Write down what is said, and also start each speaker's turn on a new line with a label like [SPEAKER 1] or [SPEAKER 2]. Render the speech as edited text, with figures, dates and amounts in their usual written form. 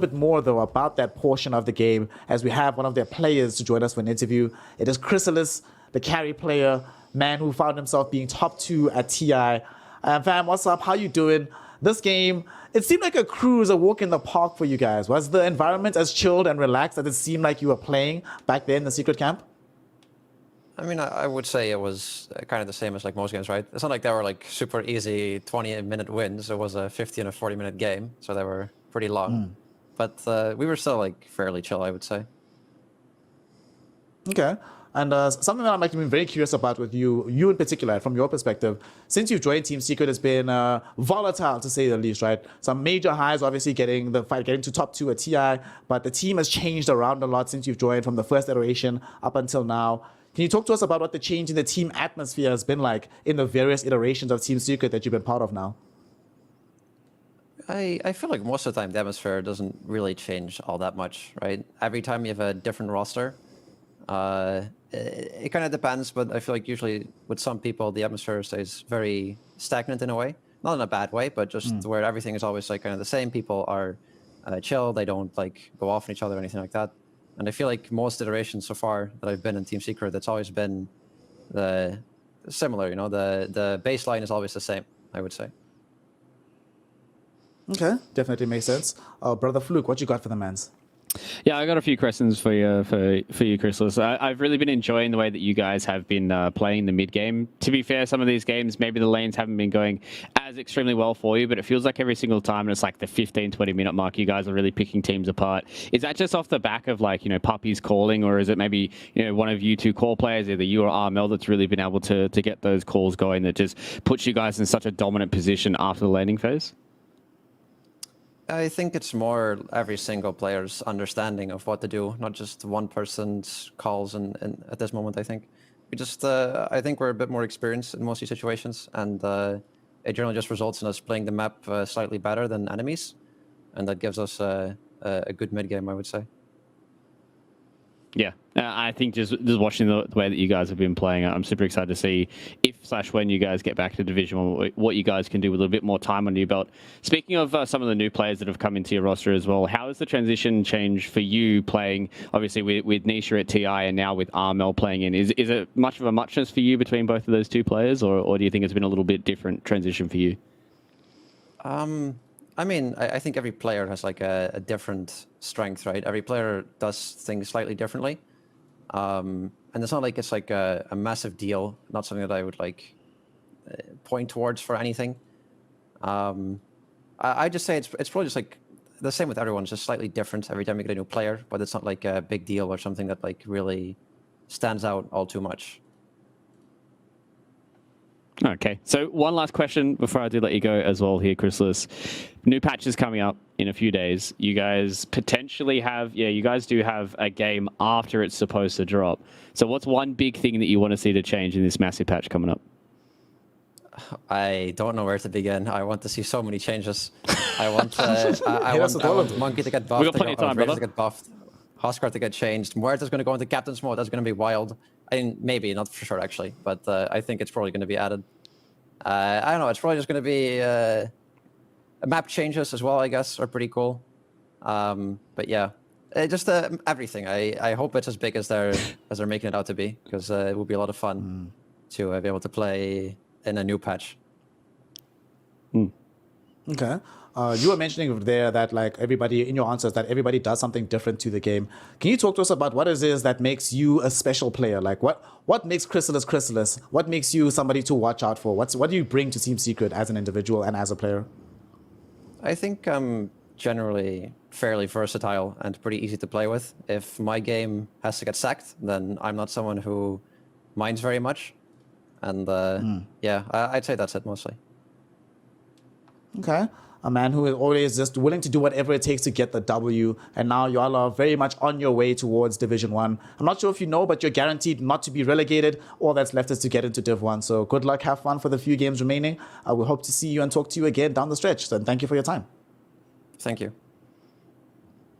[SPEAKER 1] bit more, though, about that portion of the game as we have one of their players to join us for an interview. It is Crystallis, the carry player, man who found himself being top 2 at TI. Fam, what's up? How you doing? This game, it seemed like a cruise, a walk in the park for you guys. Was the environment as chilled and relaxed as it seemed like you were playing back there in the Secret camp?
[SPEAKER 2] I mean, I would say it was kind of the same as like most games, right? It's not like they were like super easy 20-minute wins. It was a 50 and a 40-minute game, so they were pretty long. But we were still like fairly chill, I would say.
[SPEAKER 1] Okay. And something that I'm actually very curious about with you in particular, from your perspective, since you've joined Team Secret, it's been volatile to say the least, right? Some major highs, obviously getting to top 2 at TI, but the team has changed around a lot since you've joined from the first iteration up until now. Can you talk to us about what the change in the team atmosphere has been like in the various iterations of Team Secret that you've been part of now?
[SPEAKER 2] I feel like most of the time the atmosphere doesn't really change all that much, right? Every time you have a different roster, it kind of depends, but I feel like usually with some people the atmosphere stays very stagnant in a way, not in a bad way, but just where everything is always like kind of the same. People are chill, they don't like go off on each other or anything like that. And I feel like most iterations so far that I've been in Team Secret, it's always been similar, you know, the baseline is always the same, I would say.
[SPEAKER 1] Okay, definitely makes sense. Brother Fluke, what you got for the mans?
[SPEAKER 3] Yeah, I got a few questions for you, Crystallis. I've really been enjoying the way that you guys have been playing the mid game. To be fair, some of these games, maybe the lanes haven't been going as extremely well for you, but it feels like every single time, and it's like the 15-20 minute mark, you guys are really picking teams apart. Is that just off the back of like, you know, puppies calling, or is it maybe, you know, one of you two core players, either you or Armel, that's really been able to get those calls going that just puts you guys in such a dominant position after the laning phase?
[SPEAKER 2] I think it's more every single player's understanding of what to do, not just one person's calls. And at this moment, I think we just, I think we're a bit more experienced in most of these situations, and it generally just results in us playing the map slightly better than enemies, and that gives us a good mid game, I would say.
[SPEAKER 3] Yeah, I think just watching the way that you guys have been playing, I'm super excited to see if/when you guys get back to Division 1, what you guys can do with a little bit more time on your belt. Speaking of some of the new players that have come into your roster as well, how has the transition changed for you playing, obviously, with Nisha at TI and now with Armel playing in? Is it much of a muchness for you between both of those two players, or do you think it's been a little bit different transition for you?
[SPEAKER 2] I mean, I think every player has like a different strength, right? Every player does things slightly differently. And it's not like it's like a massive deal, not something that I would like point towards for anything. I just say it's probably just like the same with everyone. It's just slightly different every time you get a new player, but it's not like a big deal or something that like really stands out all too much.
[SPEAKER 3] Okay, so one last question before I do let you go as well here, Crystallis. New patch is coming up in a few days. You guys potentially have, you guys do have a game after it's supposed to drop. So what's one big thing that you want to see to change in this massive patch coming up?
[SPEAKER 2] I don't know where to begin. I want to see so many changes. I want Monkey to get buffed.
[SPEAKER 3] We got plenty of time, brother.
[SPEAKER 2] To get buffed. Huskar to get changed. Muerta's going to go into Captain's mode. That's going to be wild. I mean, maybe, not for sure, actually. But I think it's probably going to be added. I don't know. It's probably just going to be... map changes as well, I guess, are pretty cool. But yeah, just everything. I hope it's as big as they're making it out to be, because it would be a lot of fun to be able to play in a new patch.
[SPEAKER 1] Okay. You were mentioning there that like everybody in your answers that everybody does something different to the game. Can you talk to us about what it is that makes you a special player? Like what makes Crystallis? What makes you somebody to watch out for? What do you bring to Team Secret as an individual and as a player?
[SPEAKER 2] I think I'm generally fairly versatile and pretty easy to play with. If my game has to get sacked, then I'm not someone who minds very much. And yeah, I'd say that's it mostly.
[SPEAKER 1] Okay. A man who is always just willing to do whatever it takes to get the W. And now y'all are very much on your way towards Division 1. I'm not sure if you know, but you're guaranteed not to be relegated. All that's left is to get into Div 1. So good luck, have fun for the few games remaining. We hope to see you and talk to you again down the stretch. So thank you for your time.
[SPEAKER 2] Thank you.